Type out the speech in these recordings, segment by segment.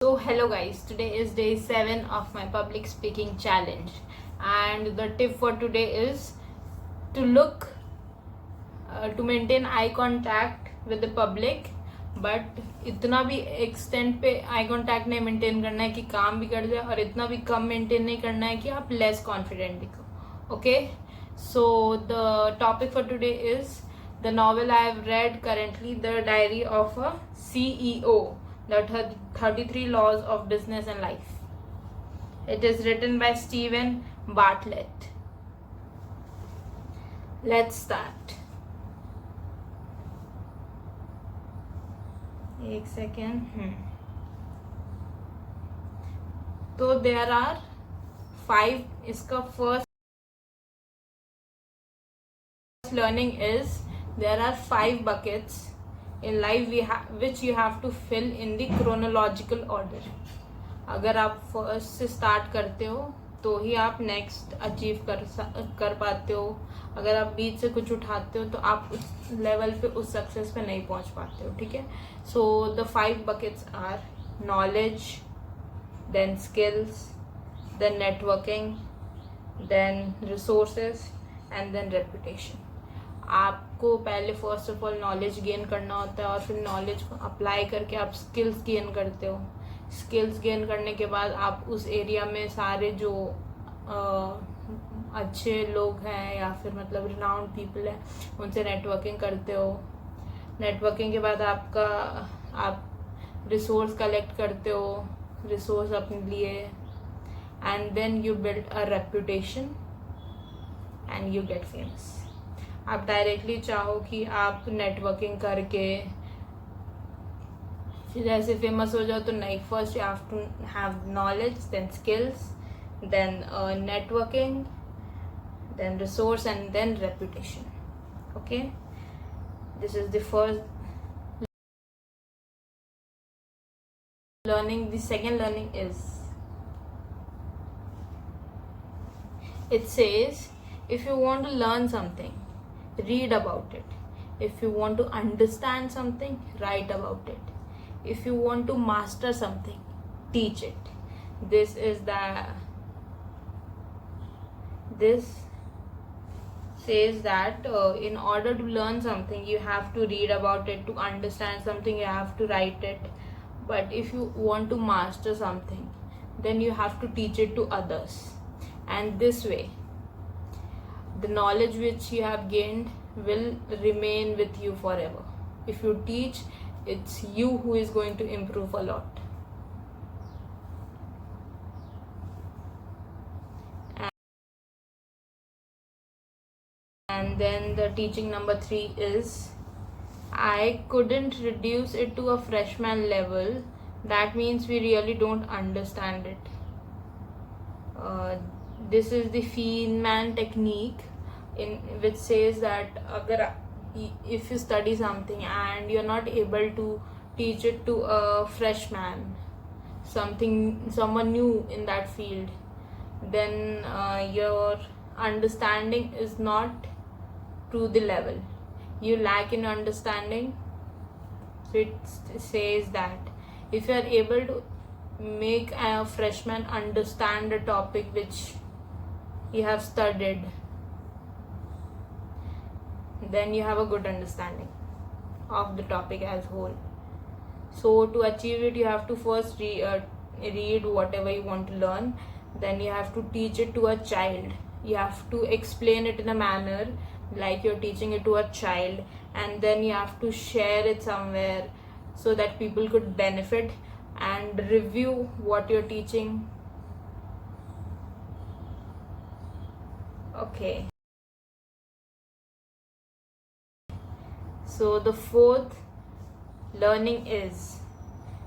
So hello guys, today is day 7 of my public speaking challenge, and the tip for today is to maintain eye contact with the public, but इतना भी extent पे eye contact नहीं maintain करना है कि काम भी कर जाए, और इतना भी कम maintain नहीं करना है कि आप less confident दिखो. Okay, so the topic for today is the novel I have read currently, The Diary of a CEO, the 33 Laws of Business and Life. It is written by Stephen Bartlett. Let's start. एक second. So there are 5. इसका first learning is there are 5 buckets in life which you have to fill in the chronological order. अगर आप first से start करते हो तो ही आप next achieve कर पाते हो. अगर आप बीच से कुछ उठाते हो तो आप उस लेवल पे, उस सक्सेस पे नहीं पहुंच पाते हो. ठीक है. So the 5 buckets are knowledge, then skills, then networking, then resources and then reputation. आपको पहले first of all knowledge gain करना होता है, और फिर नॉलेज को अप्लाई करके आप स्किल्स गेन करते हो. स्किल्स गेन करने के बाद आप उस एरिया में सारे जो अच्छे लोग हैं या फिर मतलब रिनाउंड पीपल हैं उनसे नेटवर्किंग करते हो. नेटवर्किंग के बाद आप रिसोर्स कलेक्ट करते हो, रिसोर्स अपने लिए, and then you build a reputation and you get famous. आप डायरेक्टली चाहो कि आप नेटवर्किंग करके फिर ऐसे फेमस हो जाओ तो नहीं. First you have to have knowledge, then skills, then networking, then resource and then reputation. Okay, this is the first learning. The second learning is, it says, if you want to learn something, read about it. If you want to understand something, write about it. If you want to master something, teach it. This says that in order to learn something, you have to read about it. To understand something, you have to write it. But if you want to master something, then you have to teach it to others. And this way, the knowledge which you have gained will remain with you forever. If you teach, it's you who is going to improve a lot. And then the teaching number 3 is, I couldn't reduce it to a freshman level. That means we really don't understand it. This is the Feynman technique, in which says that if you study something and you're not able to teach it to a freshman, someone new in that field, then your understanding is not to the level. You lack in understanding. So it says that if you are able to make a freshman understand a topic which you have studied, then you have a good understanding of the topic as whole. So to achieve it, you have to first read whatever you want to learn. Then you have to teach it to a child. You have to explain it in a manner like you're teaching it to a child, and then you have to share it somewhere so that people could benefit and review what you're teaching. Okay. So the fourth learning is,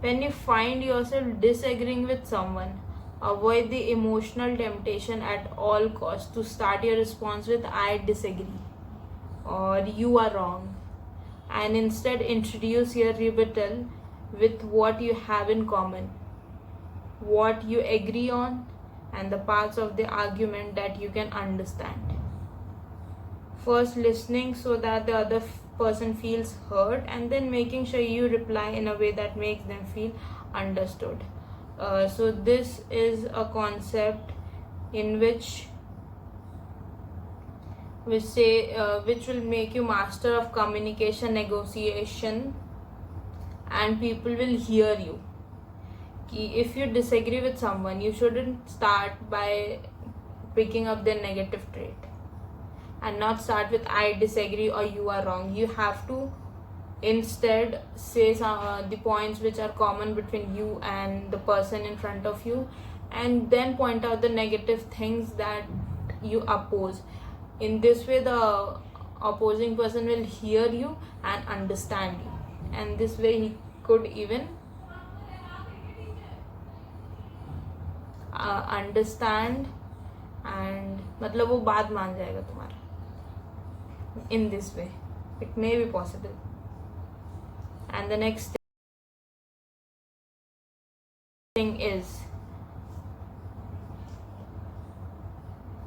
when you find yourself disagreeing with someone, avoid the emotional temptation at all costs to start your response with I disagree or you are wrong, and instead introduce your rebuttal with what you have in common, what you agree on, and the parts of the argument that you can understand. First listening so that the other person feels heard, and then making sure you reply in a way that makes them feel understood. So this is a concept in which which will make you master of communication, negotiation, and people will hear you. If you disagree with someone, you shouldn't start by picking up their negative trait, and not start with I disagree or you are wrong. You have to instead say the points which are common between you and the person in front of you, and then point out the negative things that you oppose. In this way, the opposing person will hear you and understand you, and this way he could even understand, and मतलब वो बात मान जाएगा तुम्हारा. In this way it may be possible. And the next thing is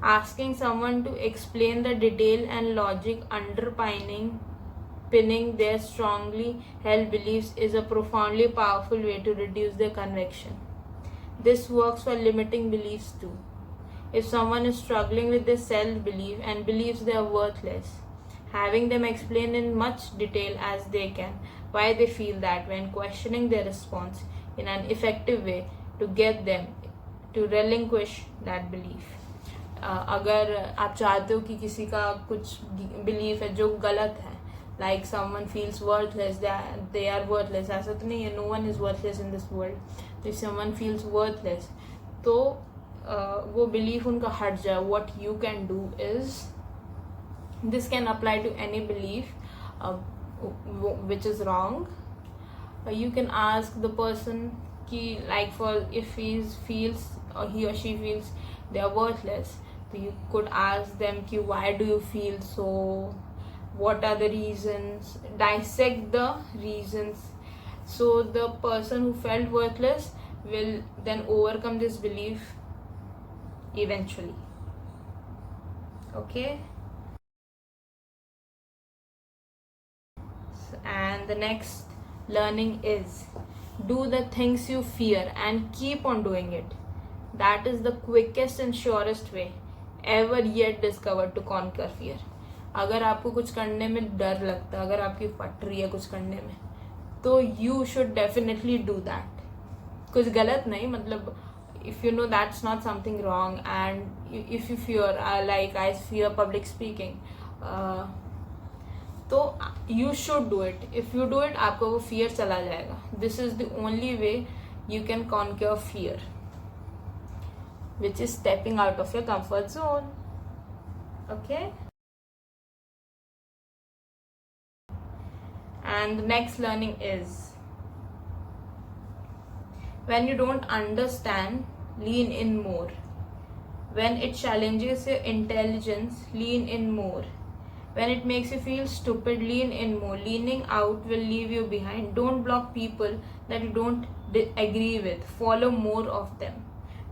asking someone to explain the detail and logic underpinning their strongly held beliefs is a profoundly powerful way to reduce their conviction. This works for limiting beliefs too. If someone is struggling with their self-belief and believes they are worthless, having them explain in much detail as they can why they feel that way and questioning their response in an effective way to get them to relinquish that belief. अगर आप चाहते हो कि किसी का कुछ belief है जो गलत है, like someone feels worthless, they are worthless, ऐसा तो नहीं है, no one is worthless in this world. If someone feels worthless, तो वो बिलीफ उनका हट जाए. What you can do is, this can apply to any belief which is wrong. You can ask the person ki, like for if he or she feels they are worthless, so you could ask them ki, why do you feel so, what are the reasons, dissect the reasons, so the person who felt worthless will then overcome this belief eventually. Okay. And the next learning is do the things you fear and keep on doing it. That is the quickest and surest way ever yet discovered to conquer fear. अगर आपको कुछ करने में डर लगता है, अगर आपकी फट रही है कुछ करने में, तो you should definitely do that. कुछ गलत नहीं, मतलब if you know that's not something wrong, and if you fear, like I fear public speaking, तो you should do it. If you do it, आपका वो fear चला जाएगा. This is the only way you can conquer fear, which is stepping out of your comfort zone. Okay. And the next learning is, when you don't understand, lean in more. When it challenges your intelligence, lean in more. When it makes you feel stupid, lean in more. Leaning out will leave you behind. Don't block people that you don't agree with. Follow more of them.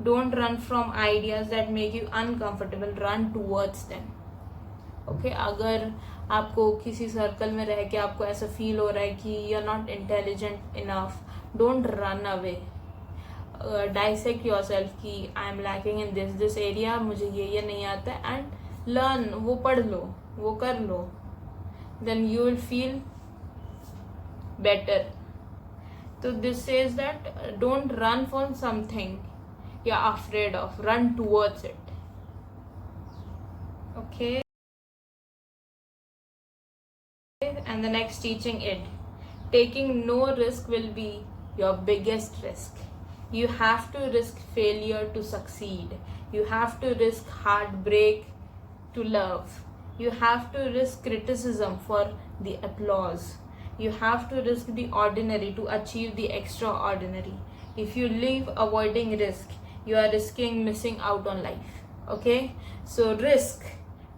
Don't run from ideas that make you uncomfortable. Run towards them. Okay, अगर आपको किसी circle में रह के आपको ऐसा feel हो रहा है कि you are not intelligent enough, don't run away. Dissect yourself कि I am lacking in this area, मुझे ये नहीं आता है, एंड लर्न. वो पढ़ लो, वो कर लो, then you will feel better. तो this says that don't run for something you are afraid of, run towards it. Okay. And the next teaching is, taking no risk will be your biggest risk. You have to risk failure to succeed. You have to risk heartbreak to love. You have to risk criticism for the applause. You have to risk the ordinary to achieve the extraordinary. If you live avoiding risk, you are risking missing out on life. Okay? So risk,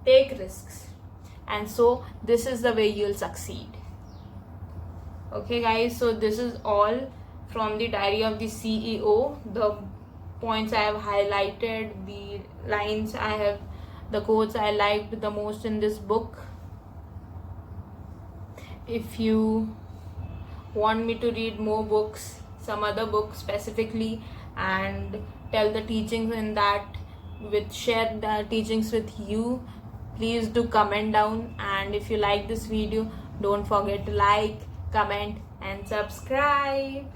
take risks. And so this is the way you'll succeed. Okay guys, so this is all from the Diary of the CEO. The points I have highlighted, the lines I have, the quotes I liked the most in this book. If you want me to read more books, some other books specifically and tell the teachings in that, share the teachings with you. Please do comment down, and if you like this video, don't forget to like, comment and subscribe.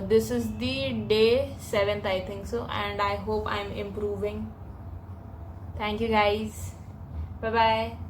This is the day 7th, I think so, and I hope I'm improving. Thank you guys. Bye bye.